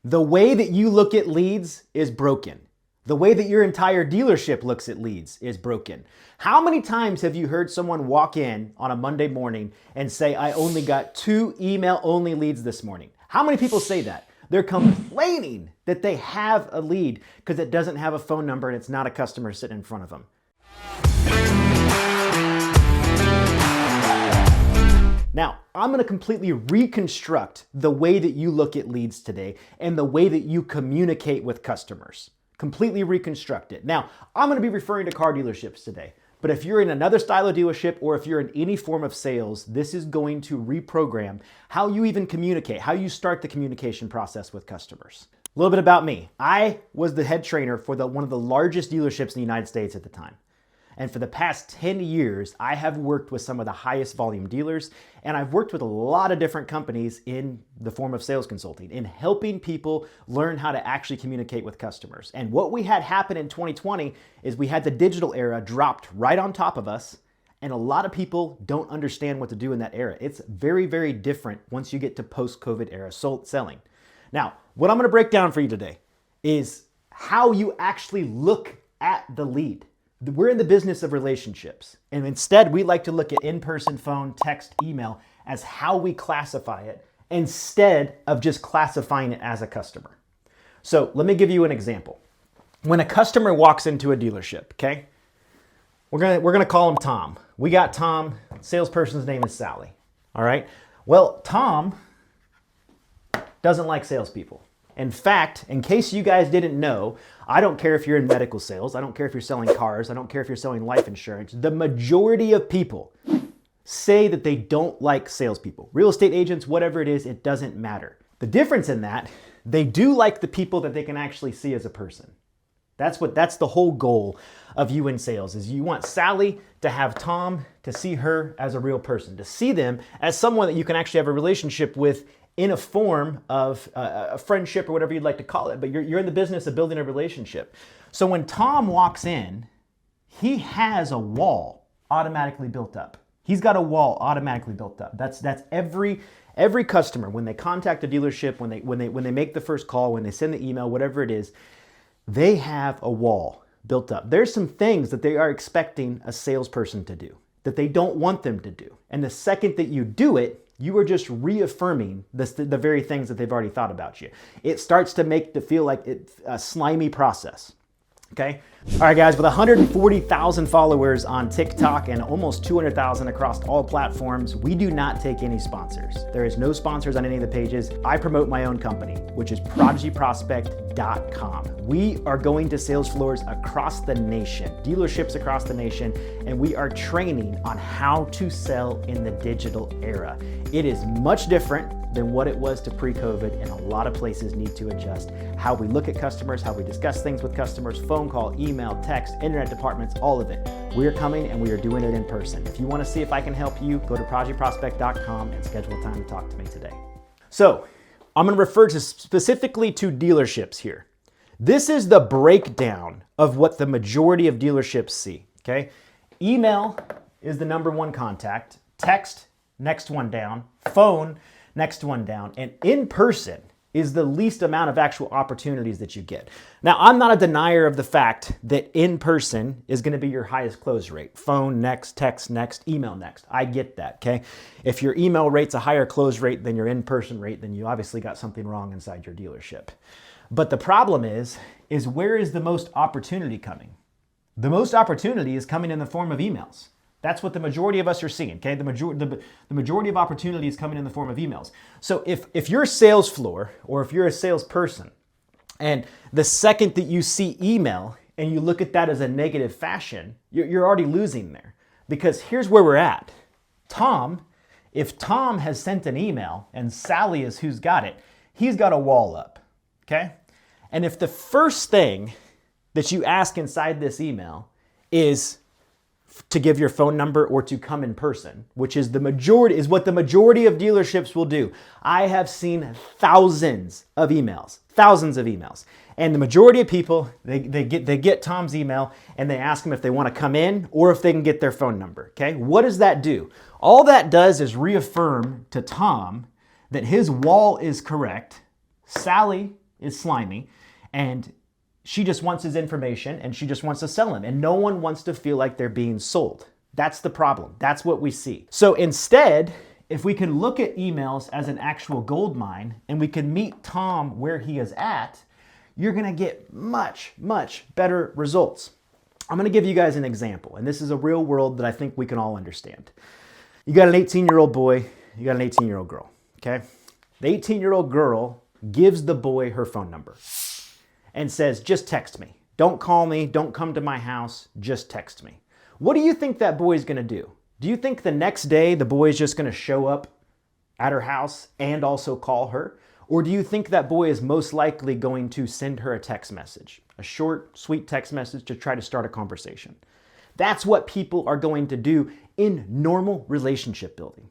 The way that you look at leads is broken. The way that your entire dealership looks at leads is broken. How many times have you heard someone walk in on a Monday morning and say, I only got 2 email-only leads this morning? How many people say that? They're complaining that they have a lead because it doesn't have a phone number and it's not a customer sitting in front of them. Now, I'm going to completely reconstruct the way that you look at leads today and the way that you communicate with customers. Completely reconstruct it. Now, I'm going to be referring to car dealerships today, but if you're in another style of dealership or if you're in any form of sales, this is going to reprogram how you even communicate, how you start the communication process with customers. A little bit about me. I was the head trainer for one of the largest dealerships in the United States at the time. And for the past 10 years, I have worked with some of the highest volume dealers, and I've worked with a lot of different companies in the form of sales consulting, in helping people learn how to actually communicate with customers. And what we had happen in 2020 is we had the digital era dropped right on top of us, and a lot of people don't understand what to do in that era. It's very, very different once you get to post-COVID era selling. Now, what I'm gonna break down for you today is how you actually look at the lead. We're in the business of relationships, and instead we like to look at in-person, phone, text, email as how we classify it instead of just classifying it as a customer. So let me give you an example. When a customer walks into a dealership, okay, we're gonna call him Tom. We got Tom, salesperson's name is Sally, all right? Well, Tom doesn't like salespeople. In fact, in case you guys didn't know, I don't care if you're in medical sales, I don't care if you're selling cars, I don't care if you're selling life insurance, the majority of people say that they don't like salespeople. Real estate agents, whatever it is, it doesn't matter. The difference in that, they do like the people that they can actually see as a person. That's the whole goal of you in sales, is you want Sally to have Tom, to see her as a real person, to see them as someone that you can actually have a relationship with in a form of a friendship or whatever you'd like to call it, but you're in the business of building a relationship. So when Tom walks in, he has a wall automatically built up. He's got a wall automatically built up. That's every customer, when they contact a dealership, when they make the first call, when they send the email, whatever it is, they have a wall built up. There's some things that they are expecting a salesperson to do that they don't want them to do. And the second that you do it, you are just reaffirming the very things that they've already thought about you. It starts to make it feel like it's a slimy process, okay? All right, guys, with 140,000 followers on TikTok and almost 200,000 across all platforms, we do not take any sponsors. There is no sponsors on any of the pages. I promote my own company, which is prodigyprospect.com. We are going to sales floors across the nation, dealerships across the nation, and we are training on how to sell in the digital era. It is much different than what it was to pre-COVID, and a lot of places need to adjust how we look at customers, how we discuss things with customers, phone call, email, text, internet departments, all of it. We are coming and we are doing it in person. If you want to see if I can help you, go to prodigyprospect.com and schedule a time to talk to me today. So I'm going to refer specifically to dealerships here. This is the breakdown of what the majority of dealerships see, okay? Email is the number one contact, text, next one down, phone, next one down, and in person is the least amount of actual opportunities that you get. Now, I'm not a denier of the fact that in person is gonna be your highest close rate. Phone next, text next, email next. I get that, okay? If your email rate's a higher close rate than your in-person rate, then you obviously got something wrong inside your dealership. But the problem is where is the most opportunity coming? The most opportunity is coming in the form of emails. That's what the majority of us are seeing, okay? The majority of opportunity is coming in the form of emails. So if you're a sales floor or if you're a salesperson and the second that you see email and you look at that as a negative fashion, you're already losing there. Because here's where we're at. If Tom has sent an email and Sally is who's got it, he's got a wall up, okay? And if the first thing that you ask inside this email is to give your phone number or to come in person, which is what the majority of dealerships will do. I have seen thousands of emails. And the majority of people, they get Tom's email and they ask him if they want to come in or if they can get their phone number, okay? What does that do? All that does is reaffirm to Tom that his wall is correct, Sally is slimy, and she just wants his information and she just wants to sell him. And no one wants to feel like they're being sold. That's the problem. That's what we see. So instead, if we can look at emails as an actual gold mine and we can meet Tom where he is at, you're gonna get much, much better results. I'm gonna give you guys an example, and this is a real world that I think we can all understand. You got an 18-year-old boy, you got an 18-year-old girl, okay? The 18-year-old girl gives the boy her phone number and says, just text me. Don't call me, don't come to my house, just text me. What do you think that boy's gonna do? Do you think the next day the boy's just gonna show up at her house and also call her? Or do you think that boy is most likely going to send her a text message, a short, sweet text message to try to start a conversation? That's what people are going to do in normal relationship building.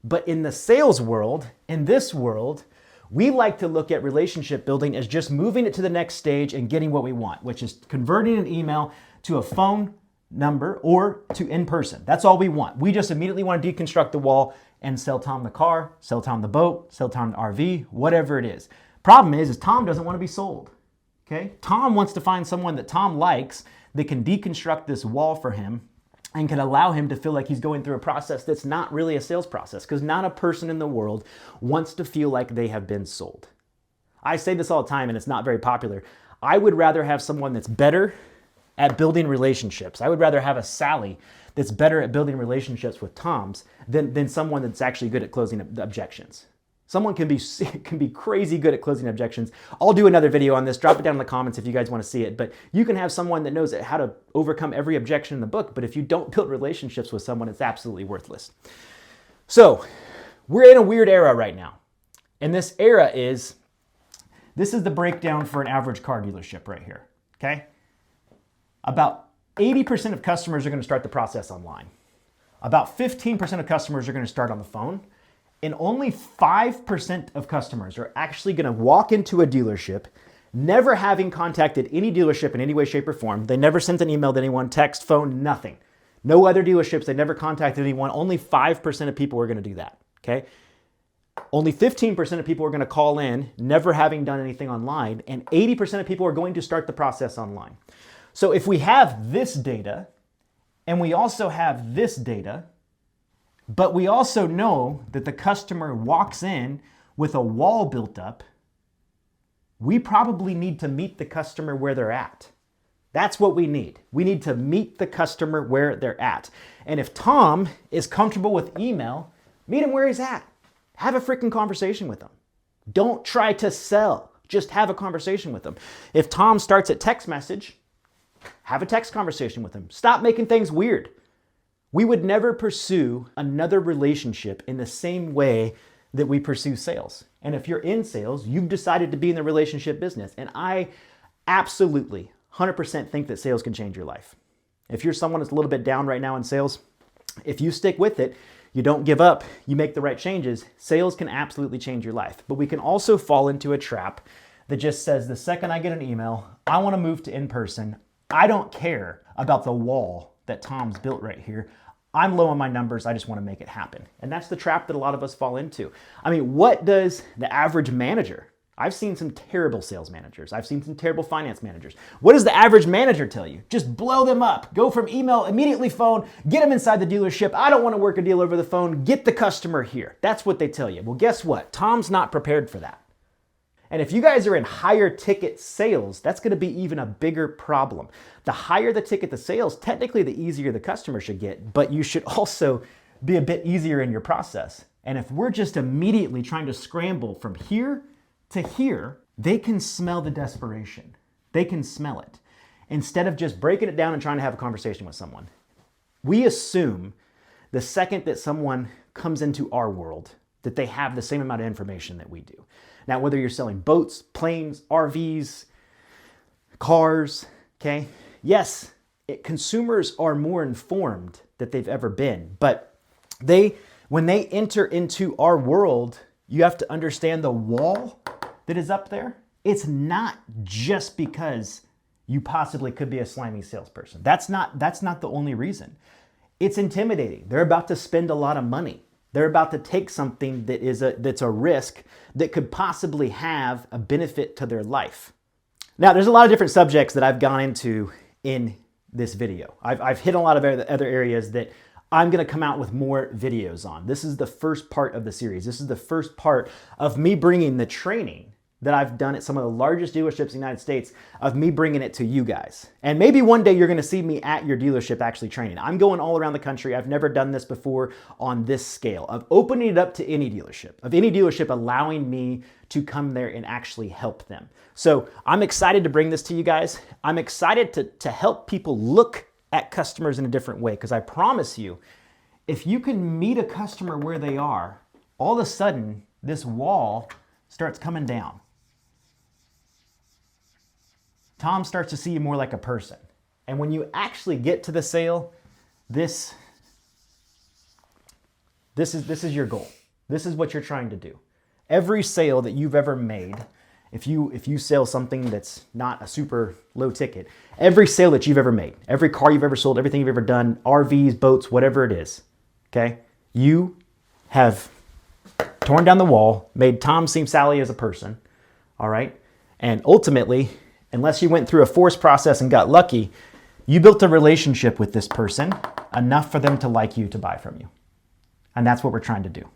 But in the sales world, in this world, we like to look at relationship building as just moving it to the next stage and getting what we want, which is converting an email to a phone number or to in person. That's all we want. We just immediately want to deconstruct the wall and sell Tom the car, sell Tom the boat, sell Tom the RV, whatever it is. Problem is Tom doesn't want to be sold. Okay? Tom wants to find someone that Tom likes that can deconstruct this wall for him and can allow him to feel like he's going through a process that's not really a sales process, because not a person in the world wants to feel like they have been sold. I say this all the time and it's not very popular. I would rather have someone that's better at building relationships. I would rather have a Sally that's better at building relationships with Toms than someone that's actually good at closing objections. Someone can be crazy good at closing objections. I'll do another video on this. Drop it down in the comments if you guys want to see it. But you can have someone that knows how to overcome every objection in the book. But if you don't build relationships with someone, it's absolutely worthless. So we're in a weird era right now. And this era is the breakdown for an average car dealership right here. Okay? About 80% of customers are going to start the process online. About 15% of customers are going to start on the phone. And only 5% of customers are actually going to walk into a dealership, never having contacted any dealership in any way, shape, or form. They never sent an email to anyone, text, phone, nothing. No other dealerships. They never contacted anyone. Only 5% of people are going to do that, okay? Only 15% of people are going to call in, never having done anything online, and 80% of people are going to start the process online. So if we have this data, and we also have this data, but we also know that the customer walks in with a wall built up, we probably need to meet the customer where they're at. That's what we need. We need to meet the customer where they're at. And if Tom is comfortable with email, meet him where he's at. Have a freaking conversation with him. Don't try to sell. Just have a conversation with him. If Tom starts at text message, have a text conversation with him. Stop making things weird. We would never pursue another relationship in the same way that we pursue sales. And if you're in sales, you've decided to be in the relationship business. And I absolutely 100% think that sales can change your life. If you're someone that's a little bit down right now in sales, if you stick with it, you don't give up, you make the right changes, sales can absolutely change your life. But we can also fall into a trap that just says the second I get an email, I want to move to in-person. I don't care about the wall that Tom's built right here. I'm low on my numbers. I just want to make it happen. And that's the trap that a lot of us fall into. I mean, what does the average manager? I've seen some terrible sales managers. I've seen some terrible finance managers. What does the average manager tell you? Just blow them up. Go from email, immediately phone, get them inside the dealership. I don't want to work a deal over the phone. Get the customer here. That's what they tell you. Well, guess what? Tom's not prepared for that. And if you guys are in higher ticket sales, that's going to be even a bigger problem. The higher the ticket the sales, technically the easier the customer should get, but you should also be a bit easier in your process. And if we're just immediately trying to scramble from here to here, they can smell the desperation. They can smell it. Instead of just breaking it down and trying to have a conversation with someone. We assume the second that someone comes into our world that they have the same amount of information that we do. Now, whether you're selling boats, planes, RVs, cars, okay? Yes, consumers are more informed than they've ever been, but when they enter into our world, you have to understand the wall that is up there. It's not just because you possibly could be a slimy salesperson. That's not the only reason. It's intimidating. They're about to spend a lot of money. They're about to take something that's a risk that could possibly have a benefit to their life. Now, there's a lot of different subjects that I've gone into in this video. I've hit a lot of other areas that I'm going to come out with more videos on. This is the first part of the series. This is the first part of me bringing the training that I've done at some of the largest dealerships in the United States, of me bringing it to you guys. And maybe one day you're going to see me at your dealership actually training. I'm going all around the country. I've never done this before on this scale, of opening it up to any dealership, allowing me to come there and actually help them. So I'm excited to bring this to you guys. I'm excited to help people look at customers in a different way, because I promise you, if you can meet a customer where they are, all of a sudden this wall starts coming down. Tom starts to see you more like a person. And when you actually get to the sale, this is your goal. This is what you're trying to do. Every sale that you've ever made, if you sell something that's not a super low ticket, every sale that you've ever made, every car you've ever sold, everything you've ever done, RVs, boats, whatever it is, okay? You have torn down the wall, made Tom seem Sally as a person, all right? And ultimately, unless you went through a forced process and got lucky, you built a relationship with this person enough for them to like you, to buy from you. And that's what we're trying to do.